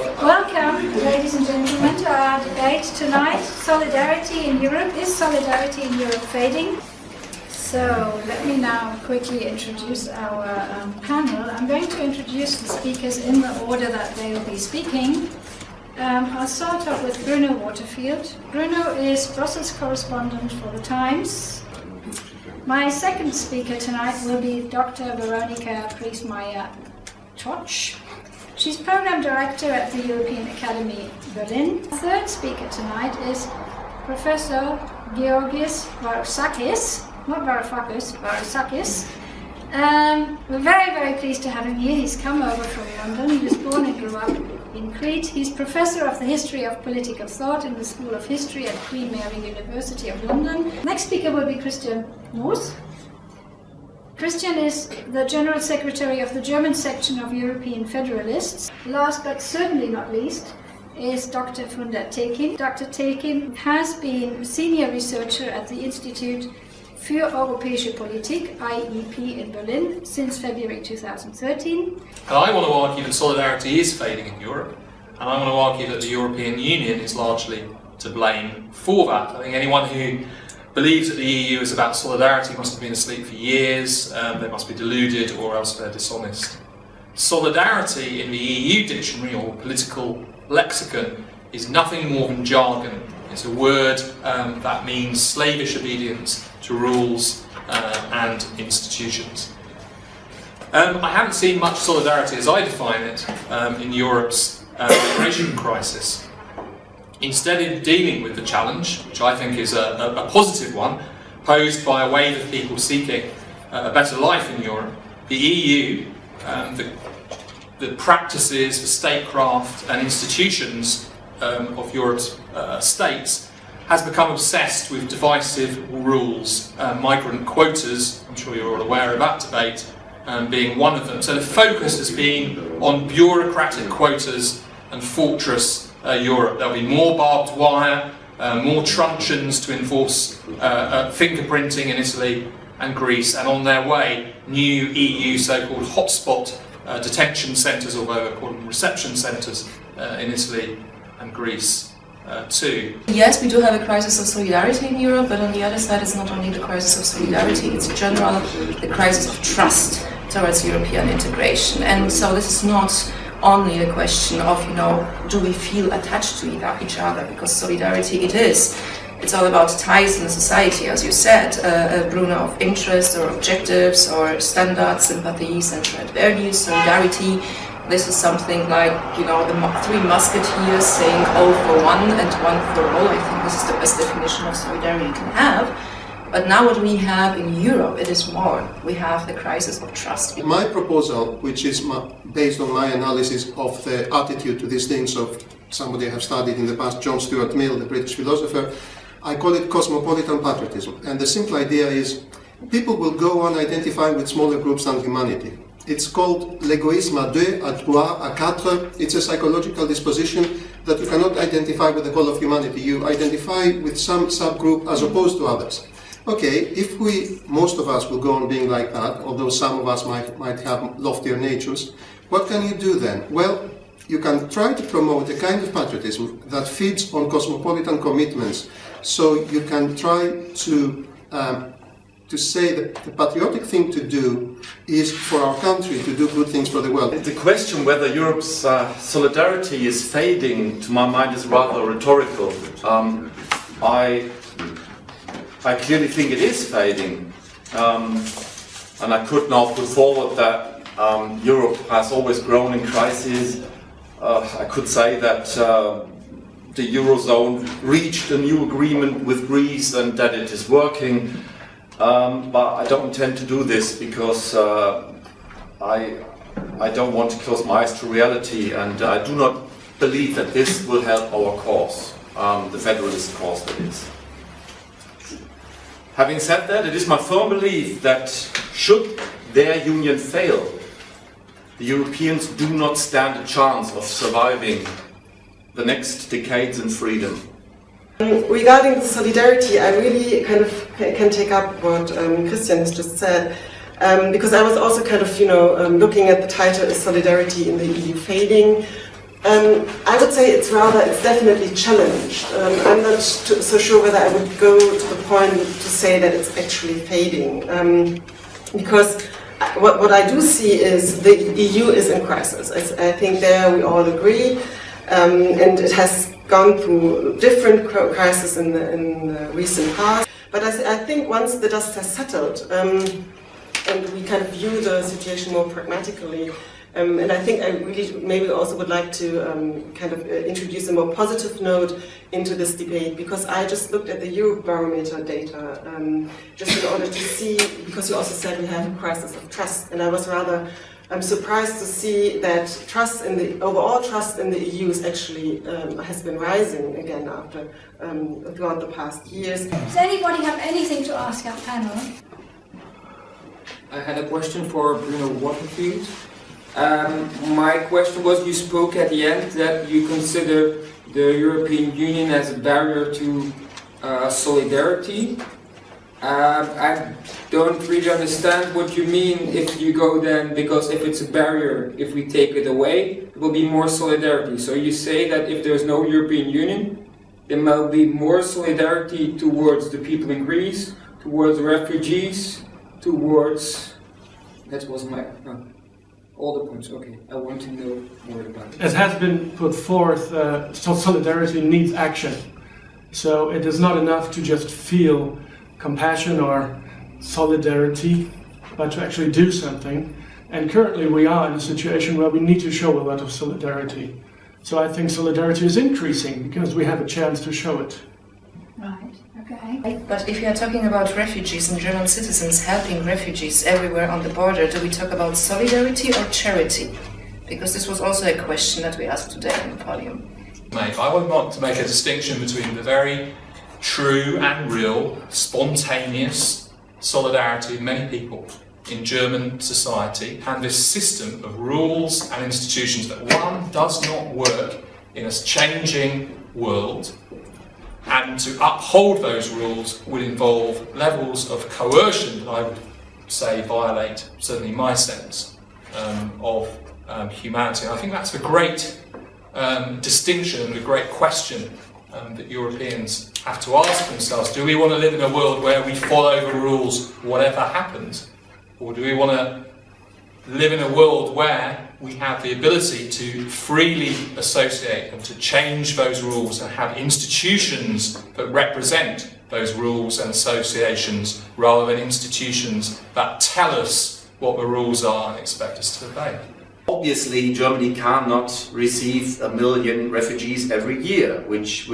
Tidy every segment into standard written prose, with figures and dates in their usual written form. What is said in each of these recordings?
Welcome, ladies and gentlemen, to our debate tonight. Solidarity in Europe. Is solidarity in Europe fading? So let me now quickly introduce our panel. I'm going to introduce the speakers in the order that they will be speaking. I'll start off with Bruno Waterfield. Bruno is Brussels correspondent for The Times. My second speaker tonight will be Dr. Weronika Priesmeyer-Tkocz. She's program director at the European Academy, Berlin. The third speaker tonight is Professor Georgios Varouxakis. Not Varoufakis, Varouxakis. We're very, very pleased to have him here. He's come over from London. He was born and grew up in Crete. He's professor of the history of political thought in the School of History at Queen Mary University of London. Next speaker will be Christian Moos. Christian is the General Secretary of the German section of European Federalists. Last but certainly not least is Dr. Funda Tekin. Dr. Tekin has been senior researcher at the Institute für Europäische Politik, IEP, in Berlin since February 2013. And I want to argue that solidarity is fading in Europe, and I want to argue that the European Union is largely to blame for that. I think anyone who believes that the EU is about solidarity must have been asleep for years, they must be deluded, or else they're dishonest. Solidarity in the EU dictionary or political lexicon is nothing more than jargon. It's a word that means slavish obedience to rules and institutions. I haven't seen much solidarity, as I define it, in Europe's migration crisis. Instead, in dealing with the challenge, which I think is a positive one, posed by a wave of people seeking a better life in Europe, the EU, the practices, the statecraft and institutions of Europe's states has become obsessed with divisive rules, migrant quotas, I'm sure you're all aware of that debate, being one of them. So the focus has been on bureaucratic quotas and fortress Europe. There'll be more barbed wire, more truncheons to enforce fingerprinting in Italy and Greece, and on their way, new EU so-called hotspot detention centres, although they call them reception centres in Italy and Greece too. Yes, we do have a crisis of solidarity in Europe, but on the other side, it's not only the crisis of solidarity, it's in general the crisis of trust towards European integration. And so this is not only a question of, do we feel attached to each other, because solidarity it is. It's all about ties in society, as you said, Bruno, of interests or objectives or standards, sympathies and shared values. Solidarity, this is something like, the three musketeers saying all for one and one for all. I think this is the best definition of solidarity you can have. But now what we have in Europe, it is more. We have the crisis of trust. My proposal, which is based on my analysis of the attitude to these things of somebody I have studied in the past, John Stuart Mill, the British philosopher, I call it cosmopolitan patriotism. And the simple idea is people will go on identifying with smaller groups than humanity. It's called l'égoïsme à deux, à trois, à quatre. It's a psychological disposition that you cannot identify with the whole of humanity. You identify with some subgroup as opposed to others. Okay, if most of us will go on being like that, although some of us might have loftier natures, what can you do then? Well, you can try to promote a kind of patriotism that feeds on cosmopolitan commitments. So you can try to say that the patriotic thing to do is for our country to do good things for the world. The question whether Europe's solidarity is fading, to my mind, is rather rhetorical. I clearly think it is fading, and I could now put forward that Europe has always grown in crisis. I could say that the Eurozone reached a new agreement with Greece and that it is working, but I don't intend to do this because I don't want to close my eyes to reality, and I do not believe that this will help our cause, the federalist cause that is. Having said that, it is my firm belief that should their union fail, the Europeans do not stand a chance of surviving the next decades in freedom. Regarding the solidarity, I really kind of can take up what Christian has just said, because I was also kind of, looking at the title, Is Solidarity in the EU Fading? I would say it's definitely challenged. I'm not so sure whether I would go to the point to say that it's actually fading. Because what I do see is the EU is in crisis. I think there we all agree. And it has gone through different crises in the recent past. But I think once the dust has settled, and we kind of view the situation more pragmatically, and I think I really maybe also would like to kind of introduce a more positive note into this debate, because I just looked at the Eurobarometer data just in order to see, because you also said we have a crisis of trust, and I was rather surprised to see that overall trust in the EU is actually has been rising again after throughout the past years. Does anybody have anything to ask our panel? I had a question for Bruno Waterfield. My question was, you spoke at the end that you consider the European Union as a barrier to solidarity. I don't really understand what you mean if you go then, because if it's a barrier, if we take it away, it will be more solidarity. So you say that if there's no European Union, there will be more solidarity towards the people in Greece, towards refugees, towards... That was my... all the points, okay. I want to know more about it. It has been put forth, solidarity needs action. So it is not enough to just feel compassion or solidarity, but to actually do something. And currently we are in a situation where we need to show a lot of solidarity. So I think solidarity is increasing because we have a chance to show it. Right, okay. But if you are talking about refugees and German citizens helping refugees everywhere on the border, do we talk about solidarity or charity? Because this was also a question that we asked today in the podium. I would want to make a distinction between the very true and real, spontaneous solidarity of many people in German society and this system of rules and institutions that, one, does not work in a changing world, and to uphold those rules would involve levels of coercion that I would say violate, certainly my sense, of humanity. And I think that's a great distinction and a great question that Europeans have to ask themselves. Do we want to live in a world where we follow the rules whatever happens? Or do we want to live in a world where we have the ability to freely associate and to change those rules and have institutions that represent those rules and associations rather than institutions that tell us what the rules are and expect us to obey? Obviously, Germany cannot receive 1 million refugees every year, which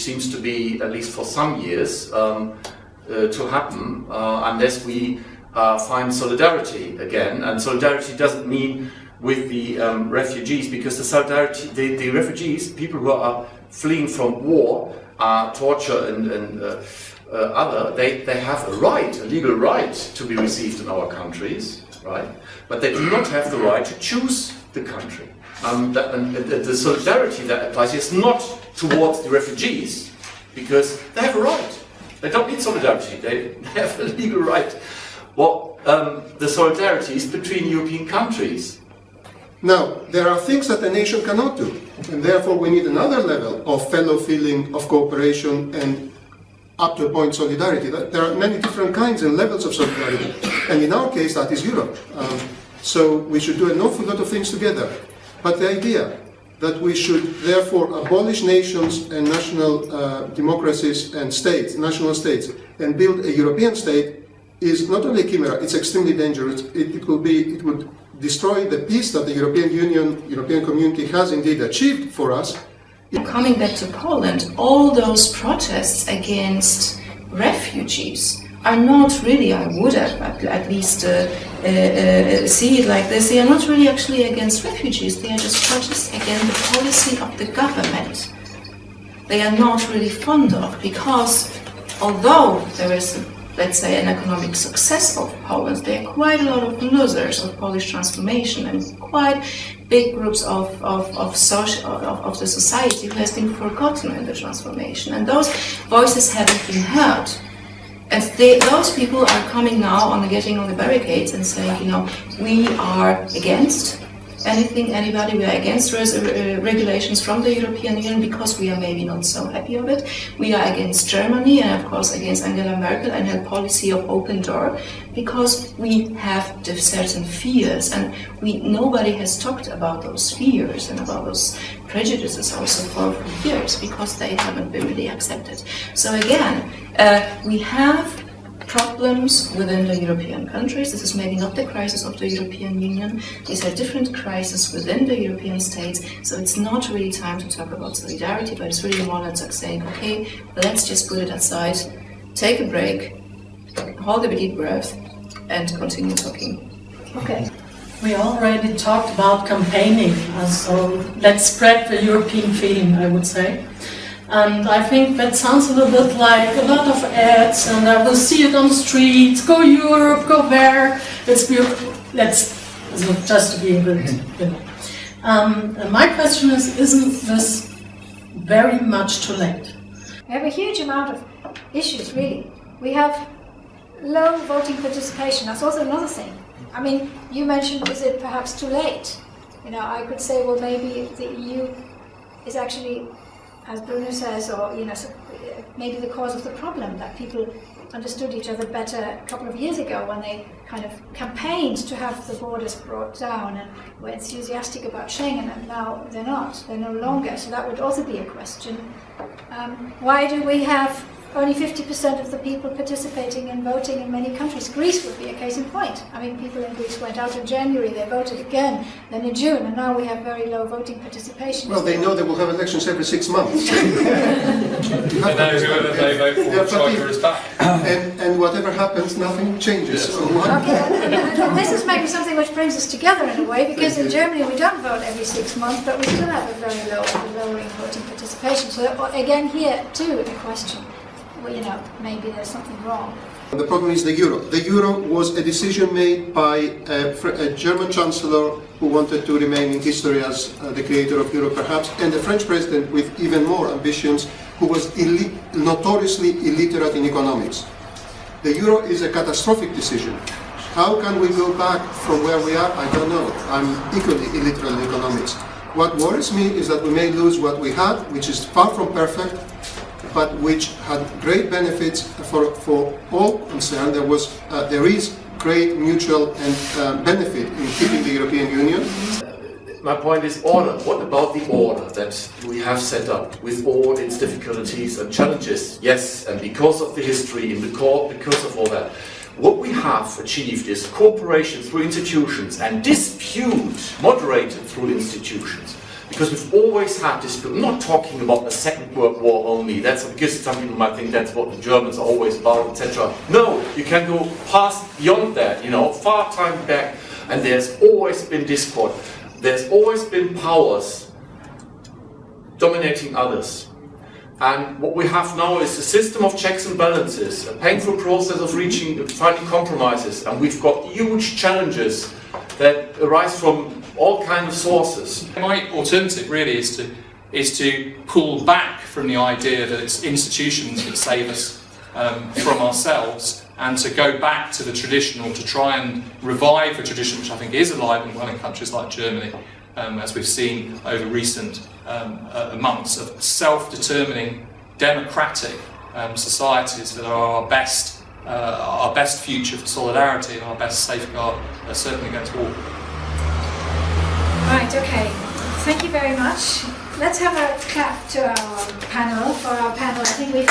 seems to be, at least for some years, to happen unless we find solidarity again. And solidarity doesn't mean with the refugees, because the refugees, people who are fleeing from war, torture and other, they have a legal right to be received in our countries. Right, but they do not have the right to choose the country. The solidarity that applies is not towards the refugees, because they have a right. They don't need solidarity. They have a legal right. Well, the solidarity is between European countries. Now, there are things that a nation cannot do, and therefore we need another level of fellow feeling, of cooperation, and up to a point solidarity. There are many different kinds and levels of solidarity, and in our case that is Europe. So we should do an awful lot of things together. But the idea that we should therefore abolish nations and national democracies and states, national states, and build a European state is not only a chimera, it's extremely dangerous. It would destroy the peace that the European Union, European community has indeed achieved for us. Coming back to Poland, all those protests against refugees are not really, I would at least see it like this, they are not really actually against refugees, they are just protests against the policy of the government. They are not really fond of, because although there is, let's say, an economic success of Poland, there are quite a lot of losers of Polish transformation and quite big groups of the society who has been forgotten in the transformation. And those voices haven't been heard. And those people are coming now getting on the barricades and saying, we are against anything, anybody. We are against regulations from the European Union because we are maybe not so happy of it. We are against Germany and of course against Angela Merkel and her policy of open door because we have certain fears, and nobody has talked about those fears and about those prejudices also for years because they haven't been really accepted. So again, we have problems within the European countries. This is maybe not the crisis of the European Union. These are different crises within the European states. So it's not really time to talk about solidarity, but it's really more like saying, okay, let's just put it aside, take a break, hold a deep breath, and continue talking. Okay. We already talked about campaigning, so let's spread the European feeling, I would say. And I think that sounds a little bit like a lot of ads, and I will see it on the streets, go Europe, go there, let's just be a bit, and my question is, isn't this very much too late? We have a huge amount of issues, really. We have low voting participation, that's also another thing. I mean, you mentioned, is it perhaps too late? You know, I could say, well, maybe the EU is actually, as Bruno says, or maybe the cause of the problem, that people understood each other better a couple of years ago when they kind of campaigned to have the borders brought down and were enthusiastic about Schengen, and now they're not, they're no longer. So that would also be a question. Why do we have only 50% of the people participating in voting in many countries? Greece would be a case in point. I mean, people in Greece went out in January, they voted again, then in June, and now we have very low voting participation. Well, they know they will have elections every 6 months. They know whoever they vote for, China is back. And whatever happens, nothing changes. Yes. So Okay, this is maybe something which brings us together in a way, because in Germany we don't vote every 6 months, but we still have a very low lowering voting participation. So again, here too, a question. Well, maybe there's something wrong. The problem is the euro. The euro was a decision made by a German chancellor who wanted to remain in history as the creator of Europe, perhaps, and a French president with even more ambitions who was notoriously illiterate in economics. The euro is a catastrophic decision. How can we go back from where we are? I don't know. I'm equally illiterate in economics. What worries me is that we may lose what we had, which is far from perfect, but which had great benefits for all concerned. There is great mutual and benefit in keeping the European Union. My point is order. What about the order that we have set up with all its difficulties and challenges? Yes, and because of the history, because of all that. What we have achieved is cooperation through institutions and dispute moderated through institutions. Because we've always had dispute. I'm not talking about the Second World War only. That's because some people might think that's what the Germans are always about, etc. No, you can go past beyond that, far time back, and there's always been discord. There's always been powers dominating others. And what we have now is a system of checks and balances, a painful process of finding compromises, and we've got huge challenges that arise from all kinds of sources. My alternative really is to pull back from the idea that it's institutions that save us from ourselves, and to go back to the tradition, or to try and revive a tradition which I think is alive and well in countries like Germany, as we've seen over recent months, of self-determining democratic societies that are our best future for solidarity and our best safeguard, certainly against war. Right, okay. Thank you very much. Let's have a clap to our panel, for our panel. I think we've